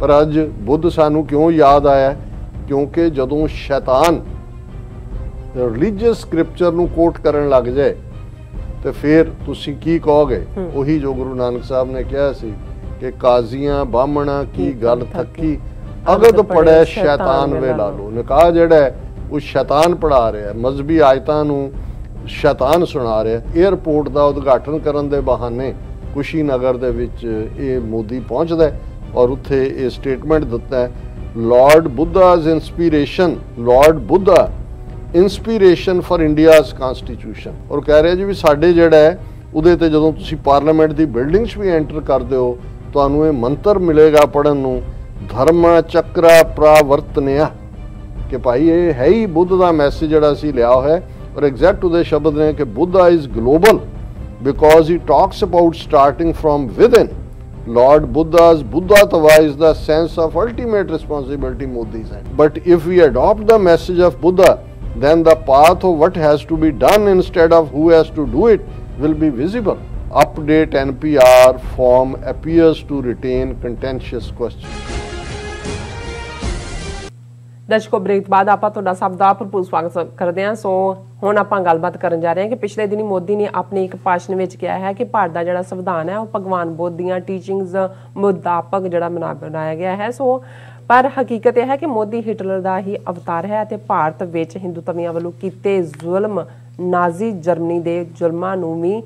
पर अज बुद्ध सानू क्यों याद आया? क्योंकि जदों शैतान रिलीजियस स्क्रिप्चर नू कोट करन लग जाए तो फिर तुसी की कहोगे? वही जो गुरु नानक साहब ने कहा सी कि काजियां बामणा की गल थकी अगद पड़े शैतान वे ला लो। निकाह जिहड़ा है वो शैतान पढ़ा रहा है, मजहबी आयतां नू शैतान सुना रहा है। एयरपोर्ट का उद्घाटन करन दे बहाने कुशीनगर दे विच ये मोदी पहुंचदा है और उत्थे ये स्टेटमेंट दिता है Lord Buddha's inspiration, Lord Buddha inspiration for India's constitution. और कह रहे जी भी साडे जिहड़ा है उहदे ते जदों तुसीं पार्लीमेंट की बिल्डिंग च भी एंटर करदे हो तुहानूं ये मंत्र मिलेगा पढ़न नूं, धर्म चक्रा प्रावर्तनिया, कि भाई ये है ही बुद्ध का मैसेज जिहड़ा असीं लिया है। और एग्जैक्ट उहदे शब्द ने कि Buddha is global because he talks about starting from with in. Lord Buddha's Buddhatva is the sense of ultimate responsibility, Modi said. But if we adopt the message of Buddha, then the path of what has to be done instead of who has to do it will be visible. Update NPR form appears to retain contentious questions. दर्शकों break बाद आप सभ का भरपूर स्वागत करते हैं। सो हुण आपां गलबात करन जा रहे हैं कि पिछले दिनी मोदी ने अपने एक भाषण में कहा है कि भारत का जिहड़ा संविधान है वो भगवान बुद्ध दीआं टीचिंग्स मुताबक जिहड़ा बनाया गया है। सो पर हकीकत यह है कि मोदी हिटलर का ही अवतार है ते भारत विच हिंदुत्वियां वल्लों कीते जुल्म नाजी जर्मनी के जुल्मां नूं भी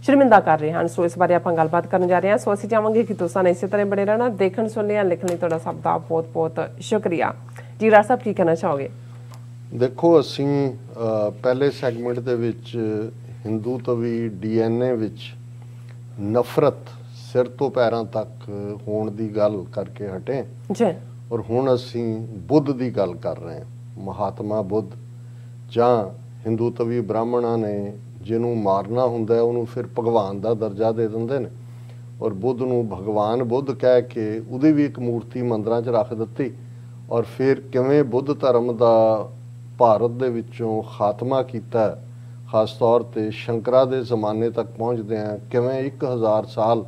शर्मिंदा कर रहे हैं। सो इस बारे आपां गलबात करन जा रहे हैं। सो असीं चाहांगे कि तुसां ने इसे तरह बने रहना। देखण सुनने लिखण लई तुहाडा सब दा बहुत बहुत शुक्रिया जी। राज साहब की कहना चाहोगे? देखो असीं पहले सैगमेंट दे विच हिंदूत्वी DNA विच नफरत सिर तो पैरां तक होण दी गल करके हटे जी, और हुण असीं बुद्ध दी गल कर रहे हैं। महात्मा बुद्ध जां हिंदूत्वी ब्राह्मणां ने जिन्हों मारना हुंदा है उन्होंने फिर भगवान का दर्जा दे दिंदे ने, और बुद्ध नूं भगवान बुद्ध कह के उहदी भी एक मूर्ति मंदिरां च रख दित्ती। और फिर किवें बुद्ध धर्म का भारत दे विचों खात्मा कीता, खास तौर ते शंकरा दे जमाने तक पहुँचदे हैं किवें 1000 साल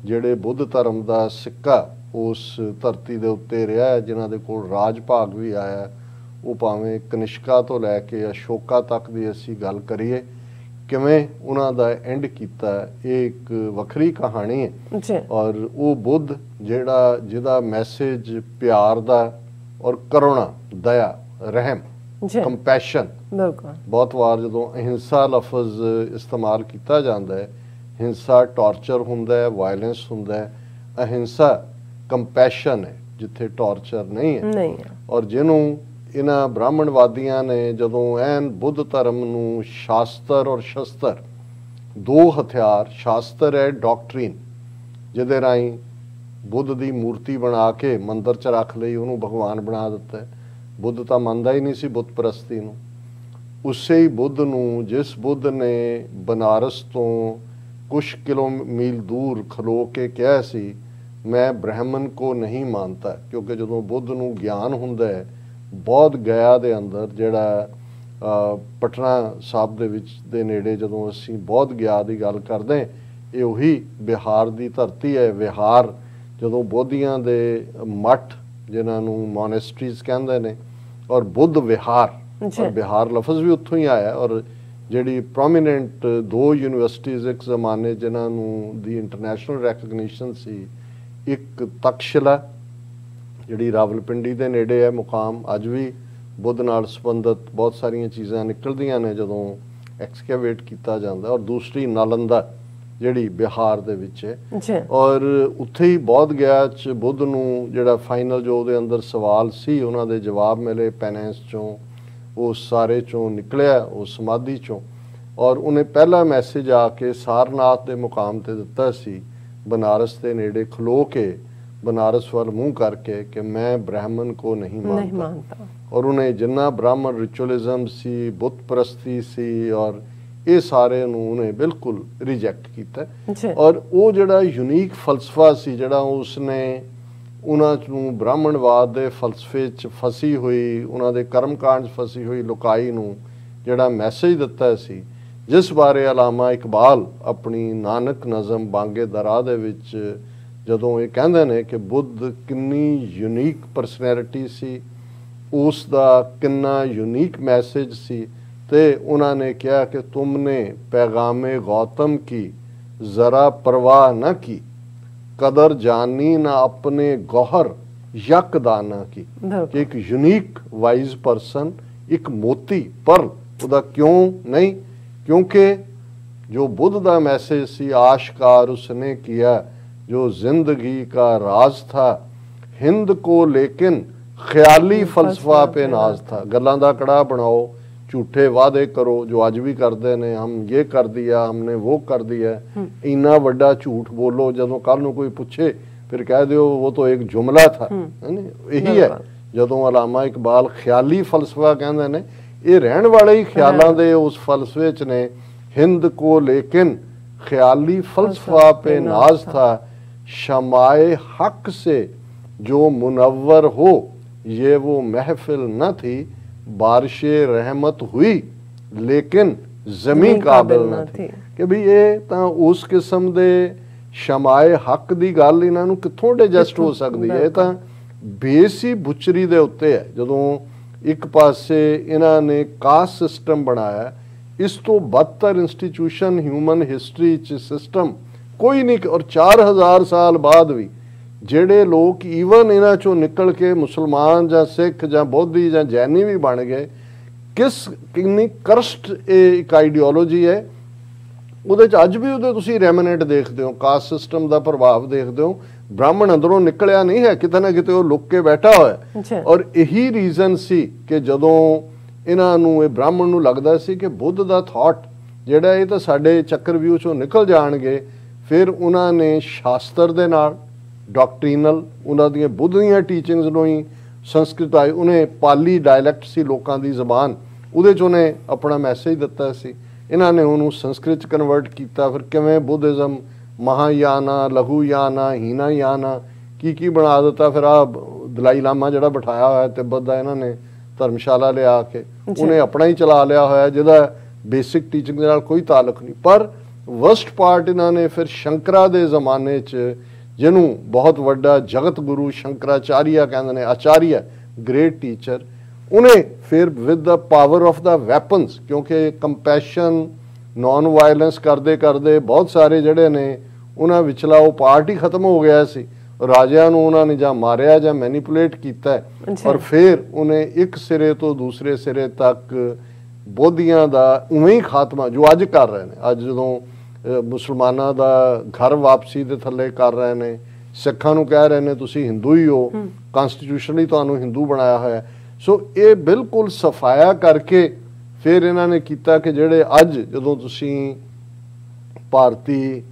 जिहड़े बुद्ध धर्म का सिक्का उस धरती दे उत्ते रहा है, जिन्हां दे कोल राज भाग भी आया। वो भावें कनिष्का तो लैके अशोका तक की असीं गल करिए, किवें उन्हां दा एंड कीता, एक वखरी कहानी है। और वो बुद्ध जिहड़ा मैसेज प्यार दा और करुणा, दया, रहम, कंपैशन, बहुत बार जदों अहिंसा लफज इस्तेमाल किया जाता है, हिंसा टॉर्चर हुंदा है, वायलेंस हुंदा है, अहिंसा कंपैशन है जिथे टॉर्चर नहीं है। और जिन्हों इन्हां ब्राह्मणवादियां ने जदों एन बुद्ध धर्म नूं शास्त्र और शस्त्र दो हथियार, शास्त्र है डॉक्ट्रीन जिहदे राहीं बुद्ध की मूर्ति बना के मंदिर च रख लई, उन्होंने भगवान बना दिता है। बुद्ध तो मनदा ही नहीं सी बुत परस्ती नूं। उसे ही बुद्ध नूं जिस बुद्ध ने बनारस तो कुछ किलो मील दूर खलो के कहा सी मैं ब्राह्मण को नहीं मानता, क्योंकि जदों बुद्ध नूं ज्ञान हुंदा है बौद्ध गया दे अंदर जिहड़ा पटना साहब दे विच दे नेड़े जदों असीं बौद्ध गया की गल करदे ये उही बिहार की धरती है। विहार जदों बोधियां दे मठ जिन्हां नूं मोनेस्ट्रीज कहंदे ने, और बुद्ध विहार, और बिहार लफज भी उत्थों ही आया। और जिहड़ी प्रोमीनेंट दो यूनिवर्सिटीज़ एक जमाने जिन्हां नूं दी इंटरनेशनल रैकगनीशन सी, एक तक्षशिला जिहड़ी रावलपिंडी दे नेड़े है मुकाम, अज भी बुद्ध नाल संबंधित बहुत सारियां चीज़ां निकलदियां ने जदों एक्सकैवेट किया जाता, और दूसरी नालंदा जिहड़ी बिहार दे विच है। और उत्थे ही बौद्ध गया च बुद्ध नूं जिहड़ा फाइनल जो उहदे अंदर सवाल सी उन्हां दे जवाब मिले पेनेंस चों, उस सारे चों निकलिया, उस समाधि चों। और उन्हें पहला मैसेज आके सारनाथ के मुकाम ते दिता सी, बनारस के नेड़े खलो के बनारस वाल मुँह करके कि मैं ब्राह्मण को नहीं मानता। और उन्हें जिन्ना ब्राह्मण रिचुअलिज्म सी, बुत परस्ती सी, और ये सारे उन्होंने बिल्कुल रिजैक्ट किया। और वो जिहड़ा यूनीक फलसफा सी जिहड़ा उसने उन्होंने ब्राह्मणवाद के फलसफे च फसी हुई, उन्होंने कर्मकांड फसी हुई लुकाई नूं जिहड़ा मैसेज दिता सी, जिस बारे अलामा इकबाल अपनी नानक नज़म बांगे दरा दे विच ਜਦੋਂ ਇਹ ਕਹਿੰਦੇ ਨੇ ਕਿ ਬੁੱਧ ਕਿੰਨੀ ਯੂਨੀਕ ਪਰਸਨੈਲਿਟੀ ਸੀ, ਉਸ ਦਾ ਕਿੰਨਾ ਯੂਨੀਕ ਮੈਸੇਜ ਸੀ। ਤੇ ਉਹਨਾਂ ਨੇ ਕਿਹਾ ਕਿ ਤੁਮਨੇ ਪੈਗਾਮੇ ਗੌਤਮ ਕੀ ਜ਼ਰਾ ਪਰਵਾਹ ਨਾ ਕੀ, ਕਦਰ ਜਾਨੀ ਨਾ ਆਪਣੇ ਗੌਹਰ ਯਕ ਦਾਨਾ ਕੀ। ਕਿ ਇੱਕ ਯੂਨੀਕ ਵਾਈਜ਼ ਪਰਸਨ, ਇੱਕ ਮੋਤੀ, ਪਰ ਉਹਦਾ ਕਿਉਂ ਨਹੀਂ? ਕਿਉਂਕਿ ਜੋ बुद्ध का मैसेज सी आशकार उसने किया, जो जिंदगी का राज था हिंद को, लेकिन ख्याली फलसफा पे नाज था। गल्लां दा कड़ा बनाओ, झूठे वादे करो, जो अज भी करते ने, हम ये कर दिया, हमने वो कर दिया, इन्ना वड्डा झूठ बोलो, जदों कल नूं कोई पूछे फिर कह दिओ वो तो एक जुमला था। यही है जदों अलामा इकबाल ख्याली फलसफा कहंदे ने, ये रहण वाले ही ख्यालां दे उस फलसफे च ने। हिंद को लेकिन ख्याली फलसफा पे नाज था, शमाए हक से जो मुनव्वर हो, ये वो महफिल न थी, बारिशे रहमत हुई लेकिन जमी काबिल न थी। कि भी ये तां उस किस्म दे शमाए हक दी गल इन्हां नूं कित्थों डाइजैस्ट हो सकदी है? तां बेस ही बुचरी दे उत्ते है। जदों एक पासे इन्हां ने कास्ट सिस्टम बनाया, इस तो बदतर इंस्टीट्यूशन ह्यूमन हिस्टरी च सिस्टम कोई नहीं। और 4000 साल बाद भी ਜਿਹੜੇ ਲੋਕ ਈਵਨ ਇਹਨਾਂ ਚੋਂ ਨਿਕਲ ਕੇ ਮੁਸਲਮਾਨ ਜਾਂ ਸਿੱਖ ਜਾਂ ਬੋਧੀ ਜਾਂ ਜੈਨੀ ਵੀ ਬਣ ਗਏ, ਕਿੰਨੀ ਕਰਸਟ ਇਹ ਇੱਕ ਆਈਡੀਓਲੋਜੀ ਹੈ। ਉਹਦੇ 'ਚ ਅੱਜ ਵੀ ਉਹਦੇ ਤੁਸੀਂ ਰੈਮਨੈਂਟ ਦੇਖਦੇ ਹੋ, ਕਾਸਟ ਸਿਸਟਮ ਦਾ ਪ੍ਰਭਾਵ ਦੇਖਦੇ ਹੋ। ਬ੍ਰਾਹਮਣ ਅੰਦਰੋਂ ਨਿਕਲਿਆ ਨਹੀਂ ਹੈ, ਕਿਤੇ ਨਾ ਕਿਤੇ ਉਹ ਲੁੱਕ ਕੇ ਬੈਠਾ ਹੋਇਆ। ਔਰ ਇਹੀ ਰੀਜ਼ਨ ਸੀ ਕਿ ਜਦੋਂ ਇਹਨਾਂ ਨੂੰ, ਇਹ ਬ੍ਰਾਹਮਣ ਨੂੰ ਲੱਗਦਾ ਸੀ ਕਿ ਬੁੱਧ ਦਾ ਥਾਟ ਜਿਹੜਾ ਇਹ ਤਾਂ ਸਾਡੇ ਚੱਕਰਵਿਊਹ 'ਚੋਂ ਨਿਕਲ ਜਾਣਗੇ, ਫਿਰ ਉਹਨਾਂ ਨੇ ਸ਼ਾਸਤਰ ਦੇ ਨਾਲ ਡਾਕਟਰੀਨਲ ਉਹਨਾਂ ਦੀਆਂ ਬੁੱਧ ਦੀਆਂ ਟੀਚਿੰਗਸ ਨੂੰ ਹੀ ਸੰਸਕ੍ਰਿਤ ਆਈ, ਉਹਨੇ ਪਾਲੀ ਡਾਇਲੈਕਟ ਸੀ ਲੋਕਾਂ ਦੀ ਜ਼ਬਾਨ, ਉਹਦੇ 'ਚ ਉਹਨੇ ਆਪਣਾ ਮੈਸੇਜ ਦਿੱਤਾ ਸੀ। ਇਹਨਾਂ ਨੇ ਉਹਨੂੰ ਸੰਸਕ੍ਰਿਤ 'ਚ ਕਨਵਰਟ ਕੀਤਾ। ਫਿਰ ਕਿਵੇਂ ਬੁੱਧਿਜ਼ਮ ਮਹਾਯਾਨਾ, ਲਘੂਯਾਨਾ, ਹੀਨਾਯਾਨਾ ਕੀ ਬਣਾ ਦਿੱਤਾ। ਫਿਰ ਆਹ ਦਲਾਈ ਲਾਮਾ ਜਿਹੜਾ ਬਿਠਾਇਆ ਹੋਇਆ ਤਿੱਬਤ ਦਾ, ਇਹਨਾਂ ਨੇ ਧਰਮਸ਼ਾਲਾ ਲਿਆ ਕੇ ਉਹਨੇ ਆਪਣਾ ਹੀ ਚਲਾ ਲਿਆ ਹੋਇਆ, ਜਿਹਦਾ ਬੇਸਿਕ ਟੀਚਿੰਗ ਦੇ ਨਾਲ ਕੋਈ ਤਾਲੁਕ ਨਹੀਂ। ਪਰ ਵਰਸਟ ਪਾਰਟ ਇਹਨਾਂ ਨੇ ਫਿਰ ਸ਼ੰਕਰਾ ਦੇ ਜ਼ਮਾਨੇ 'ਚ, ਜਿਹਨੂੰ ਬਹੁਤ ਵੱਡਾ ਜਗਤ ਗੁਰੂ ਸ਼ੰਕਰਾਚਾਰੀਆ ਕਹਿੰਦੇ ਨੇ, ਆਚਾਰੀਆ ਗ੍ਰੇਟ ਟੀਚਰ, ਉਹਨੇ ਫਿਰ with the power of the weapons, ਕਿਉਂਕਿ ਕੰਪੈਸ਼ਨ ਨੌਨ ਵਾਇਲੈਂਸ ਕਰਦੇ ਕਰਦੇ ਬਹੁਤ ਸਾਰੇ ਜਿਹੜੇ ਨੇ ਉਹਨਾਂ ਵਿਚਲਾ ਉਹ ਪਾਰਟ ਹੀ ਖਤਮ ਹੋ ਗਿਆ ਸੀ। ਰਾਜਿਆਂ ਨੂੰ ਉਹਨਾਂ ਨੇ ਜਾਂ ਮਾਰਿਆ ਜਾਂ ਮੈਨੀਪੂਲੇਟ ਕੀਤਾ, ਔਰ ਫਿਰ ਉਹਨੇ ਇੱਕ ਸਿਰੇ ਤੋਂ ਦੂਸਰੇ ਸਿਰੇ ਤੱਕ ਬੋਧੀਆਂ ਦਾ ਉਵੇਂ ਹੀ ਖਾਤਮਾ ਜੋ ਅੱਜ ਕਰ ਰਹੇ ਨੇ। ਅੱਜ ਜਦੋਂ ਮੁਸਲਮਾਨਾਂ ਦਾ ਘਰ ਵਾਪਸੀ ਦੇ ਥੱਲੇ ਕਰ ਰਹੇ ਨੇ, ਸਿੱਖਾਂ ਨੂੰ ਕਹਿ ਰਹੇ ਨੇ ਤੁਸੀਂ ਹਿੰਦੂ ਹੀ ਹੋ, ਕਨਸਟੀਟਿਊਸ਼ਨਲੀ ਤੁਹਾਨੂੰ ਹਿੰਦੂ ਬਣਾਇਆ ਹੋਇਆ। ਸੋ ਇਹ ਬਿਲਕੁਲ ਸਫਾਇਆ ਕਰਕੇ ਫਿਰ ਇਹਨਾਂ ਨੇ ਕੀਤਾ ਕਿ ਜਿਹੜੇ ਅੱਜ ਜਦੋਂ ਤੁਸੀਂ ਭਾਰਤੀ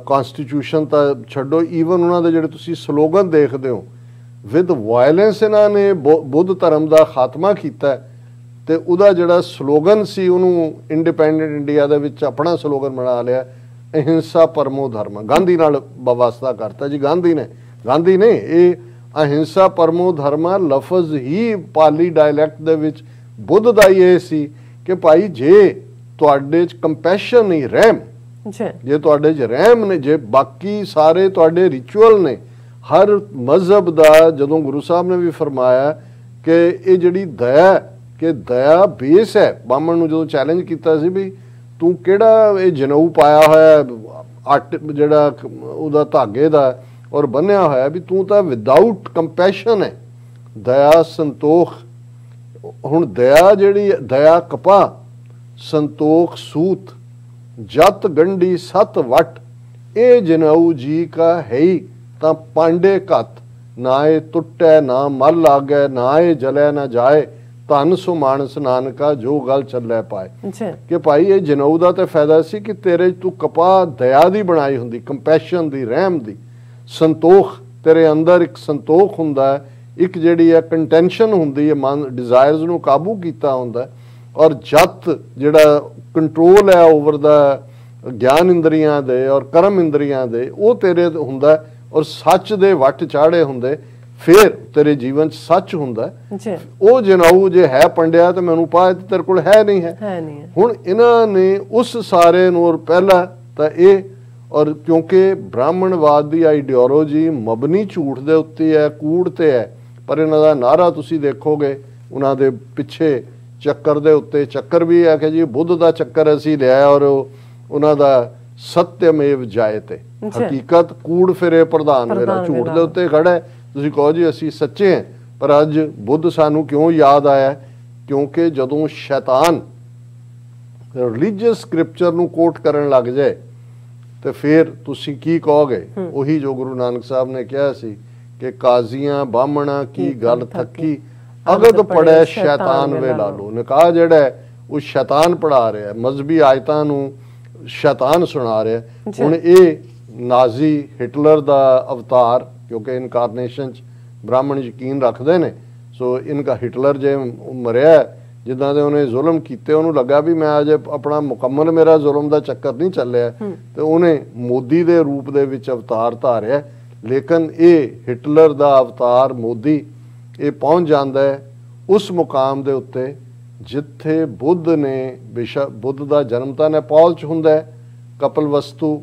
ਕਨਸਟੀਟਿਊਸ਼ਨ ਤਾਂ ਛੱਡੋ, ਈਵਨ ਉਹਨਾਂ ਦੇ ਜਿਹੜੇ ਤੁਸੀਂ ਸਲੋਗਨ ਦੇਖਦੇ ਹੋ, ਵਿਦ ਵਾਇਲੈਂਸ ਇਹਨਾਂ ਨੇ ਬੁੱਧ ਧਰਮ ਦਾ ਖਾਤਮਾ ਕੀਤਾ। ਤੇ ਉਹਦਾ ਜਿਹੜਾ ਸਲੋਗਨ ਸੀ ਉਹਨੂੰ ਇੰਡੀਪੈਂਡੈਂਟ ਇੰਡੀਆ ਦੇ ਵਿੱਚ ਆਪਣਾ ਸਲੋਗਨ ਬਣਾ ਲਿਆ, ਅਹਿੰਸਾ ਪਰਮੋ ਧਰਮ। ਗਾਂਧੀ ਨਾਲ ਵਾਸਤਾ ਕਰਤਾ ਜੀ, ਗਾਂਧੀ ਨੇ ਇਹ ਅਹਿੰਸਾ ਪਰਮੋ ਧਰਮਾ ਲਫ਼ਜ਼ ਹੀ ਪਾਲੀ ਡਾਇਲੈਕਟ ਦੇ ਵਿੱਚ ਬੁੱਧ ਦਾ ਹੀ ਇਹ ਸੀ ਕਿ ਭਾਈ ਜੇ ਤੁਹਾਡੇ 'ਚ ਕੰਪੈਸ਼ਨ ਨਹੀਂ, ਰਹਿਮ, ਜੇ ਤੁਹਾਡੇ 'ਚ ਰਹਿਮ ਨੇ, ਜੇ ਬਾਕੀ ਸਾਰੇ ਤੁਹਾਡੇ ਰਿਚੁਅਲ ਨੇ, ਹਰ ਮਜ਼ਹਬ ਦਾ, ਜਦੋਂ ਗੁਰੂ ਸਾਹਿਬ ਨੇ ਵੀ ਫਰਮਾਇਆ ਕਿ ਇਹ ਜਿਹੜੀ ਦਇਆ, ਕਿ ਦਇਆ ਬੇਸ ਹੈ। ਬਾਹਮਣ ਨੂੰ ਜਦੋਂ ਚੈਲੰਜ ਕੀਤਾ ਸੀ ਵੀ ਤੂੰ ਕਿਹੜਾ ਇਹ ਜਨੇਊ ਪਾਇਆ ਹੋਇਆ ਅੱਟ ਜਿਹੜਾ ਉਹਦਾ ਧਾਗੇ ਦਾ ਔਰ ਬੰਨਿਆ ਹੋਇਆ, ਵੀ ਤੂੰ ਤਾਂ ਵਿਦਆਊਟ ਕੰਪੈਸ਼ਨ ਹੈ, ਦਇਆ ਸੰਤੋਖ। ਹੁਣ ਦਇਆ ਜਿਹੜੀ, ਦਇਆ ਕਪਾ ਸੰਤੋਖ ਸੂਤ, ਜਤ ਗੰਢੀ ਸਤ ਵਟ, ਇਹ ਜਨੇਊ ਜੀ ਕਾ ਹੈ ਹੀ ਤਾਂ ਪਾਂਡੇ ਘੱਤ, ਨਾ ਇਹ ਟੁੱਟੈ ਨਾ ਮਲ ਲਾਗੈ, ਨਾ ਇਹ ਜਲੈ ਨਾ ਜਾਏ, ਧਨ ਸੋ ਮਾਨਸ ਨਾਨਕਾ ਜੋ ਗੱਲ ਚੱਲੇ ਪਾਏ। ਕਿ ਭਾਈ ਇਹ ਜਨੇਊ ਦਾ ਤਾਂ ਫਾਇਦਾ ਸੀ ਕਿ ਤੇਰੇ ਤੂੰ ਕਪਾ ਦਇਆ ਦੀ ਬਣਾਈ ਹੁੰਦੀ, ਕੰਪੈਸ਼ਨ ਦੀ, ਰਹਿਮ ਦੀ, ਸੰਤੋਖ, ਤੇਰੇ ਅੰਦਰ ਇੱਕ ਸੰਤੋਖ ਹੁੰਦਾ, ਇੱਕ ਜਿਹੜੀ ਹੈ ਕੰਟੈਂਸ਼ਨ ਹੁੰਦੀ ਹੈ, ਮਨ ਡਿਜ਼ਾਇਰਸ ਨੂੰ ਕਾਬੂ ਕੀਤਾ ਹੁੰਦਾ। ਔਰ ਜਤ ਜਿਹੜਾ ਕੰਟਰੋਲ ਹੈ ਓਵਰ ਦਾ ਗਿਆਨ ਇੰਦਰੀਆਂ ਦੇ ਔਰ ਕਰਮ ਇੰਦਰੀਆਂ ਦੇ, ਉਹ ਤੇਰੇ ਹੁੰਦਾ। ਔਰ ਸੱਚ ਦੇ ਵੱਟ ਚਾੜੇ ਹੁੰਦੇ, ਫਿਰ ਤੇਰੇ ਜੀਵਨ 'ਚ ਸੱਚ ਹੁੰਦਾ। ਉਹ ਜਨਾਊ ਜੇ ਹੈ ਪੰਡਿਆ ਤੇ ਮੈਨੂੰ ਪਾ ਤੇਰੇ ਕੋਲ ਹੈ ਨਹੀਂ ਹੈ। ਹੁਣ ਇਹਨਾਂ ਨੇ ਉਸ ਸਾਰੇ ਨੂੰ, ਔਰ ਪਹਿਲਾਂ ਤਾਂ ਇਹ ਔਰ ਕਿਉਂਕਿ ਬ੍ਰਾਹਮਣਵਾਦ ਦੀ ਆਈਡੀਓਲੋਜੀ ਮਬਨੀ ਝੂਠ ਦੇ ਉੱਤੇ ਹੈ, ਕੂੜ ਤੇ ਹੈ, ਪਰ ਇਹਨਾਂ ਦਾ ਨਾਰਾ ਤੁਸੀਂ ਦੇਖੋਗੇ ਉਹਨਾਂ ਦੇ ਪਿੱਛੇ ਚੱਕਰ ਦੇ ਉੱਤੇ ਚੱਕਰ ਵੀ ਹੈ ਕਿ ਜੀ ਬੁੱਧ ਦਾ ਚੱਕਰ ਅਸੀਂ ਲਿਆ ਔਰ ਉਹਨਾਂ ਦਾ ਸਤਿਅਮੇਵ ਜਾਇਤੇ, ਹਕੀਕਤ ਕੂੜ ਫਿਰੇ ਪ੍ਰਧਾਨ ਮੇਰਾ, ਝੂਠ ਦੇ ਉੱਤੇ ਖੜਾ ਹੈ। ਤੁਸੀਂ ਕਹੋ ਜੀ ਅਸੀਂ ਸੱਚੇ ਹਾਂ, ਪਰ ਅੱਜ ਬੁੱਧ ਸਾਨੂੰ ਕਿਉਂ ਯਾਦ ਆਇਆ? ਕਿਉਂਕਿ ਜਦੋਂ ਸ਼ੈਤਾਨ ਰਿਲੀਜੀਅਸ ਸਕ੍ਰਿਪਚਰ ਨੂੰ ਕੋਟ ਕਰਨ ਲੱਗ ਜਾਏ ਤੇ ਫਿਰ ਤੁਸੀਂ ਕੀ ਕਹੋਗੇ? ਉਹੀ ਜੋ ਗੁਰੂ ਨਾਨਕ ਸਾਹਿਬ ਨੇ ਕਿਹਾ ਸੀ ਕਿ ਕਾਜ਼ੀਆਂ ਬਾਹਮਣਾ ਕੀ ਗੱਲ ਥੱਕੀ, ਅਗਦ ਪੜੈ ਸ਼ੈਤਾਨ ਵੇ ਲਾ ਲੋ। ਨਿਕਾਹ ਜਿਹੜਾ ਹੈ ਉਹ ਸ਼ੈਤਾਨ ਪੜਾ ਰਿਹਾ, ਮਜ਼ਹਬੀ ਆਇਤਾਂ ਨੂੰ ਸ਼ੈਤਾਨ ਸੁਣਾ ਰਿਹਾ। ਹੁਣ ਇਹ ਨਾਜ਼ੀ ਹਿਟਲਰ ਦਾ ਅਵਤਾਰ, ਕਿਉਂਕਿ ਇਨਕਾਰਨੇਸ਼ਨ 'ਚ ਬ੍ਰਾਹਮਣ ਯਕੀਨ ਰੱਖਦੇ ਨੇ, ਸੋ ਇਨਕਾ ਹਿਟਲਰ ਜੇ ਮਰਿਆ ਜਿੱਦਾਂ ਦੇ ਉਹਨੇ ਜ਼ੁਲਮ ਕੀਤੇ, ਉਹਨੂੰ ਲੱਗਾ ਵੀ ਮੈਂ ਅਜੇ ਆਪਣਾ ਮੁਕੰਮਲ ਮੇਰਾ ਜ਼ੁਲਮ ਦਾ ਚੱਕਰ ਨਹੀਂ ਚੱਲਿਆ, ਤੇ ਉਹਨੇ ਮੋਦੀ ਦੇ ਰੂਪ ਦੇ ਵਿੱਚ ਅਵਤਾਰ ਧਾਰਿਆ। ਲੇਕਿਨ ਇਹ ਹਿਟਲਰ ਦਾ ਅਵਤਾਰ ਮੋਦੀ ਇਹ ਪਹੁੰਚ ਜਾਂਦਾ ਹੈ ਉਸ ਮੁਕਾਮ ਦੇ ਉੱਤੇ ਜਿੱਥੇ ਬੁੱਧ ਨੇ, ਬੇਸ਼ੱਕ ਬੁੱਧ ਦਾ ਜਨਮ ਤਾਂ ਨੇਪਾਲ 'ਚ ਹੁੰਦਾ ਹੈ, ਕਪਲ ਵਸਤੂ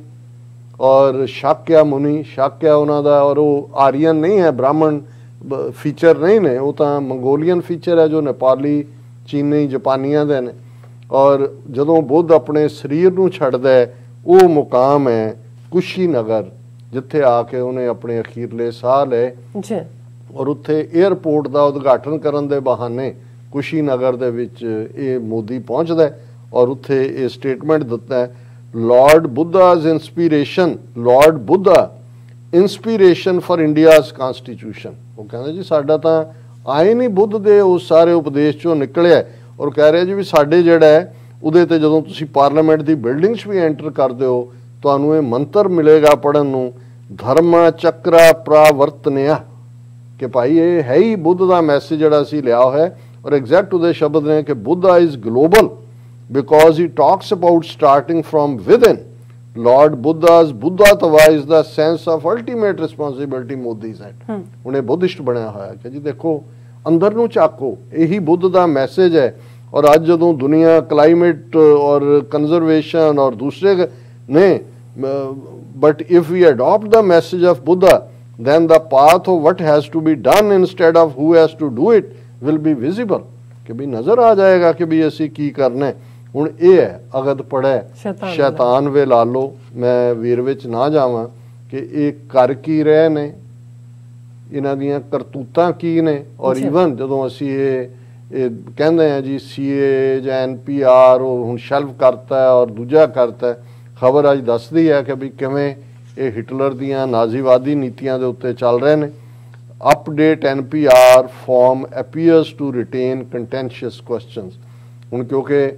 ਔਰ ਸ਼ਾਕਿਆ ਮੁਨੀ, ਸ਼ਾਕਿਆ ਉਹਨਾਂ ਦਾ, ਔਰ ਉਹ ਆਰੀਅਨ ਨਹੀਂ ਹੈ, ਬ੍ਰਾਹਮਣ ਫੀਚਰ ਨਹੀਂ ਨੇ, ਉਹ ਤਾਂ ਮੰਗੋਲੀਅਨ ਫੀਚਰ ਹੈ ਜੋ ਨੇਪਾਲੀ, ਚੀਨੀ, ਜਾਪਾਨੀਆਂ ਦੇ ਨੇ। ਔਰ ਜਦੋਂ ਬੁੱਧ ਆਪਣੇ ਸਰੀਰ ਨੂੰ ਛੱਡਦਾ ਹੈ ਉਹ ਮੁਕਾਮ ਹੈ ਕੁਸ਼ੀਨਗਰ, ਜਿੱਥੇ ਆ ਕੇ ਉਹਨੇ ਆਪਣੇ ਅਖੀਰਲੇ ਸਾਹ ਲਏ ਔਰ ਉੱਥੇ 에ਅਰਪੋਰਟ ਦਾ ਉਦਘਾਟਨ ਕਰਨ ਦੇ ਬਹਾਨੇ ਕੁਸ਼ੀਨਗਰ ਦੇ ਵਿੱਚ ਇਹ ਮੋਦੀ ਪਹੁੰਚਦਾ ਔਰ ਉੱਥੇ ਇਹ ਸਟੇਟਮੈਂਟ ਦਿੱਤਾ ਹੈ, Lord Buddha's inspiration, Lord Buddha inspiration for India's constitution। ਉਹ ਕਹਿੰਦੇ ਜੀ ਸਾਡਾ ਤਾਂ ਆਏ ਨਹੀਂ ਬੁੱਧ ਦੇ ਉਸ ਸਾਰੇ ਉਪਦੇਸ਼ ਚੋਂ ਨਿਕਲਿਆ, ਔਰ ਕਹਿ ਰਿਹਾ ਜੀ ਵੀ ਸਾਡੇ ਜਿਹੜਾ ਹੈ ਉਹਦੇ ਤੇ ਜਦੋਂ ਤੁਸੀਂ ਪਾਰਲੀਮੈਂਟ ਦੀ ਬਿਲਡਿੰਗ 'ਚ ਵੀ ਐਂਟਰ ਕਰਦੇ ਹੋ ਤੁਹਾਨੂੰ ਇਹ ਮੰਤਰ ਮਿਲੇਗਾ ਪੜ੍ਹਨ ਨੂੰ, ਧਰਮ ਚੱਕਰਾ ਪ੍ਰਾਵਰਤਨਿਆ, ਕਿ ਭਾਈ ਇਹ ਹੈ ਹੀ ਬੁੱਧ ਦਾ ਮੈਸੇਜ ਜਿਹੜਾ ਅਸੀਂ ਲਿਆ ਹੋਇਆ। ਔਰ ਐਗਜ਼ੈਕਟ ਉਹਦੇ ਸ਼ਬਦ ਨੇ ਕਿ Buddha is global because he talks about starting from within. Lord Buddha's Buddhatva is the sense of ultimate responsibility, Modi said। ਹੁਣ ਇਹ ਬੁੱਧਿਸਟ ਬਣਿਆ ਹੋਇਆ ਕਿ ਜੀ ਦੇਖੋ ਅੰਦਰ ਨੂੰ ਝਾਕੋ, ਇਹੀ ਬੁੱਧ ਦਾ ਮੈਸੇਜ ਹੈ। ਔਰ ਅੱਜ ਜਦੋਂ ਦੁਨੀਆ ਕਲਾਈਮੇਟ ਔਰ ਕੰਜ਼ਰਵੇਸ਼ਨ ਔਰ ਦੂਸਰੇ ਨੇ, but if we adopt the message of Buddha, then the path of what has to be done instead of who has to do it will be visible, ਕਿ ਵੀ ਨਜ਼ਰ ਆ ਜਾਏਗਾ ਕਿ ਵੀ ਅਸੀਂ ਕੀ ਕਰਨਾ ਹੈ। ਹੁਣ ਇਹ ਹੈ ਅਗਦ ਪੜ੍ਹੈ ਸ਼ੈਤਾਨ ਵੇ ਲਾ ਲਓ। ਮੈਂ ਵੀਰ ਵਿੱਚ ਨਾ ਜਾਵਾਂ ਕਿ ਇਹ ਕਰ ਕੀ ਰਹੇ ਨੇ, ਇਹਨਾਂ ਦੀਆਂ ਕਰਤੂਤਾਂ ਕੀ ਨੇ। ਔਰ ਈਵਨ ਜਦੋਂ ਅਸੀਂ ਇਹ ਕਹਿੰਦੇ ਹਾਂ ਜੀ CA ਜਾਂ NPR ਉਹ ਹੁਣ ਸ਼ੈਲਫ ਕਰਤਾ ਔਰ ਦੂਜਾ ਕਰਤਾ, ਖਬਰ ਅੱਜ ਦੱਸਦੀ ਹੈ ਕਿ ਵੀ ਕਿਵੇਂ ਇਹ ਹਿਟਲਰ ਦੀਆਂ ਨਾਜ਼ੀਵਾਦੀ ਨੀਤੀਆਂ ਦੇ ਉੱਤੇ ਚੱਲ ਰਹੇ ਨੇ। Update NPR form appears to retain contentious questions। ਹੁਣ ਕਿਉਂਕਿ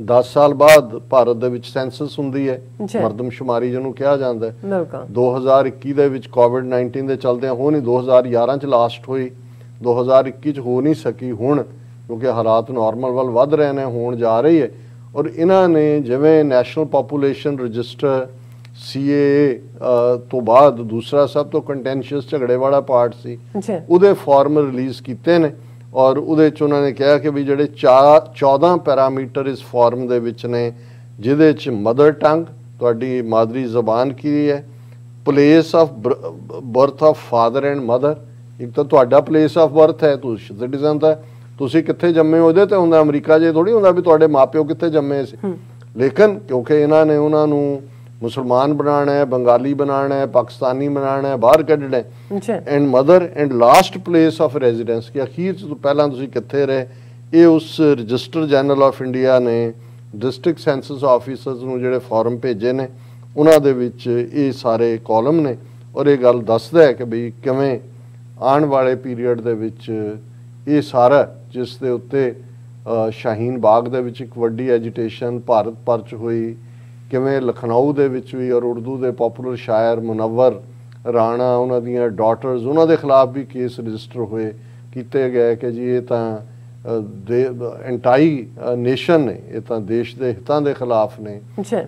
10 ਸਾਲ ਬਾਅਦ ਭਾਰਤ ਦੇ ਵਿੱਚ ਸੈਂਸਸ ਹੁੰਦੀ ਹੈ, ਮਰਦਮਸ਼ੁਮਾਰੀ ਜਿਹਨੂੰ ਕਿਹਾ ਜਾਂਦਾ ਹੈ। 2021 ਦੇ ਵਿੱਚ COVID-19 ਦੇ ਚਲਦਿਆਂ ਹੋ ਨਹੀਂ, 2011 ਚ ਲਾਸਟ ਹੋਈ, 2021 ਚ ਹੋ ਨਹੀਂ ਸਕੀ। ਹੁਣ ਕਿਉਂਕਿ ਹਾਲਾਤ ਨਾਰਮਲ ਵੱਲ ਵੱਧ ਰਹੇ ਨੇ, ਹੋਣ ਜਾ ਰਹੀ ਹੈ। ਔਰ ਇਹਨਾਂ ਨੇ ਜਿਵੇਂ ਨੈਸ਼ਨਲ ਪਾਪੂਲੇਸ਼ਨ ਰਜਿਸਟਰ CAA ਤੋਂ ਬਾਅਦ ਦੂਸਰਾ ਸਭ ਤੋਂ ਕੰਟੈਂਸ਼ੀਅਸ ਝਗੜੇ ਵਾਲਾ ਪਾਰਟ ਸੀ, ਉਹਦੇ ਫਾਰਮ ਰਿਲੀਜ਼ ਕੀਤੇ ਨੇ। ਔਰ ਉਹਦੇ 'ਚ ਉਹਨਾਂ ਨੇ ਕਿਹਾ ਕਿ ਵੀ ਜਿਹੜੇ 14 ਪੈਰਾਮੀਟਰ ਇਸ ਫਾਰਮ ਦੇ ਵਿੱਚ ਨੇ, ਜਿਹਦੇ 'ਚ ਮਦਰ ਟੰਗ ਤੁਹਾਡੀ ਮਾਦਰੀ ਜ਼ਬਾਨ ਕੀ ਹੈ, place of birth of father and mother, ਇੱਕ ਤਾਂ ਤੁਹਾਡਾ ਪਲੇਸ ਆਫ ਬਰਥ ਹੈ, ਤੁਸੀਂ ਸਿਟੀਜ਼ਨ ਤਾਂ ਤੁਸੀਂ ਕਿੱਥੇ ਜੰਮੇ ਹੋ ਉਹਦੇ ਤੇ ਹੁੰਦਾ। ਅਮਰੀਕਾ 'ਚ ਥੋੜ੍ਹੀ ਹੁੰਦਾ ਵੀ ਤੁਹਾਡੇ ਮਾਪਿਓ ਕਿੱਥੇ ਜੰਮੇ ਸੀ। ਲੇਕਿਨ ਕਿਉਂਕਿ ਇਹਨਾਂ ਨੇ ਉਹਨਾਂ ਨੂੰ ਮੁਸਲਮਾਨ ਬਣਾਉਣਾ ਹੈ, ਬੰਗਾਲੀ ਬਣਾਉਣਾ ਹੈ, ਪਾਕਿਸਤਾਨੀ ਬਣਾਉਣਾ ਹੈ, ਬਾਹਰ ਕੱਢਣਾ ਹੈ। And mother and last place of residence, ਕਿ ਅਖੀਰ 'ਚ ਪਹਿਲਾਂ ਤੁਸੀਂ ਕਿੱਥੇ ਰਹੇ। ਇਹ ਉਸ ਰਜਿਸਟਰ ਜਨਰਲ ਆਫ ਇੰਡੀਆ ਨੇ ਡਿਸਟ੍ਰਿਕਟ ਸੈਂਸਸ ਆਫਿਸਰਸ ਨੂੰ ਜਿਹੜੇ ਫਾਰਮ ਭੇਜੇ ਨੇ, ਉਹਨਾਂ ਦੇ ਵਿੱਚ ਇਹ ਸਾਰੇ ਕਾਲਮ ਨੇ। ਔਰ ਇਹ ਗੱਲ ਦੱਸਦਾ ਹੈ ਕਿ ਵੀ ਕਿਵੇਂ ਆਉਣ ਵਾਲੇ ਪੀਰੀਅਡ ਦੇ ਵਿੱਚ ਇਹ ਸਾਰਾ, ਜਿਸ ਦੇ ਉੱਤੇ ਸ਼ਾਹੀਨ ਬਾਗ ਦੇ ਵਿੱਚ ਇੱਕ ਵੱਡੀ ਐਜੀਟੇਸ਼ਨ ਭਾਰਤ ਭਰ 'ਚ ਹੋਈ, ਕਿਵੇਂ ਲਖਨਊ ਦੇ ਵਿੱਚ ਵੀ, ਔਰ ਉਰਦੂ ਦੇ ਪੋਪੂਲਰ ਸ਼ਾਇਰ ਮੁਨੱਵਰ ਰਾਣਾ, ਉਹਨਾਂ ਦੀਆਂ ਡਾਟਰਸ, ਉਹਨਾਂ ਦੇ ਖਿਲਾਫ ਵੀ ਕੇਸ ਰਜਿਸਟਰ ਹੋਏ ਕੀਤੇ ਗਏ ਕਿ ਜੀ ਇਹ ਤਾਂ ਐਂਟਾਈ ਨੇਸ਼ਨ ਨੇ, ਇਹ ਤਾਂ ਦੇਸ਼ ਦੇ ਹਿੱਤਾਂ ਦੇ ਖਿਲਾਫ ਨੇ।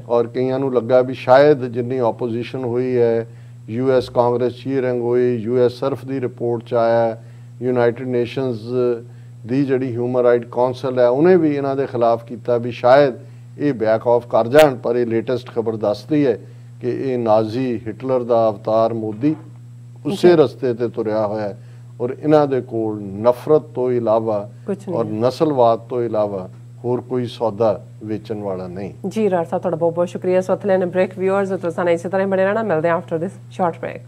ਔਰ ਕਈਆਂ ਨੂੰ ਲੱਗਾ ਵੀ ਸ਼ਾਇਦ ਜਿੰਨੀ ਆਪੋਜੀਸ਼ਨ ਹੋਈ ਹੈ, US ਕਾਂਗਰਸ ਚੀਅਰਿੰਗ ਹੋਈ, US ਸਰਫ ਦੀ ਰਿਪੋਰਟ 'ਚ ਆਇਆ, ਯੂਨਾਈਟਿਡ ਨੇਸ਼ਨਸ ਦੀ ਜਿਹੜੀ ਹਿਊਮਨ ਰਾਈਟ ਕਾਉਂਸਲ ਹੈ ਉਹਨੇ ਵੀ ਇਹਨਾਂ ਦੇ ਖਿਲਾਫ ਕੀਤਾ ਵੀ ਸ਼ਾਇਦ ਇਹ ਬੈਕ ਆਫ ਕਰ ਜਾਣ। ਪਰ ਇਹ ਲੇਟੈਸਟ ਖਬਰ ਦੱਸਦੀ ਹੈ ਕਿ ਇਹ ਨਾਜ਼ੀ ਹਿਟਲਰ ਦਾ ਅਵਤਾਰ ਮੋਦੀ ਉਸੇ ਰਸਤੇ ਤੇ ਤੁਰਿਆ ਹੋਇਆ ਹੈ ਔਰ ਇਹਨਾਂ ਦੇ ਕੋਲ ਨਫ਼ਰਤ ਤੋਂ ਇਲਾਵਾ ਔਰ ਨਸਲਵਾਦ ਤੋਂ ਇਲਾਵਾ ਹੋਰ ਕੋਈ ਸੌਦਾ ਵੇਚਣ ਵਾਲਾ ਨਹੀਂ। ਜੀ ਰਾਜ ਸਾਹਿਬ ਤੁਹਾਡਾ ਬਹੁਤ ਬਹੁਤ ਸ਼ੁਕਰੀਆ। ਸੋ ਅਥਲੇ ਨੇ ਬ੍ਰੇਕ ਵਿਊਅਰਸ ਤੁਸੀਂ ਸਾਨੂੰ ਇਸੇ ਤਰ੍ਹਾਂ ਬਣੇ ਰਹਿਣਾ। ਮਿਲਦੇ ਹਾਂ ਆਫਟਰ ਦਿਸ ਸ਼ਾਰਟ ਬ੍ਰੇਕ।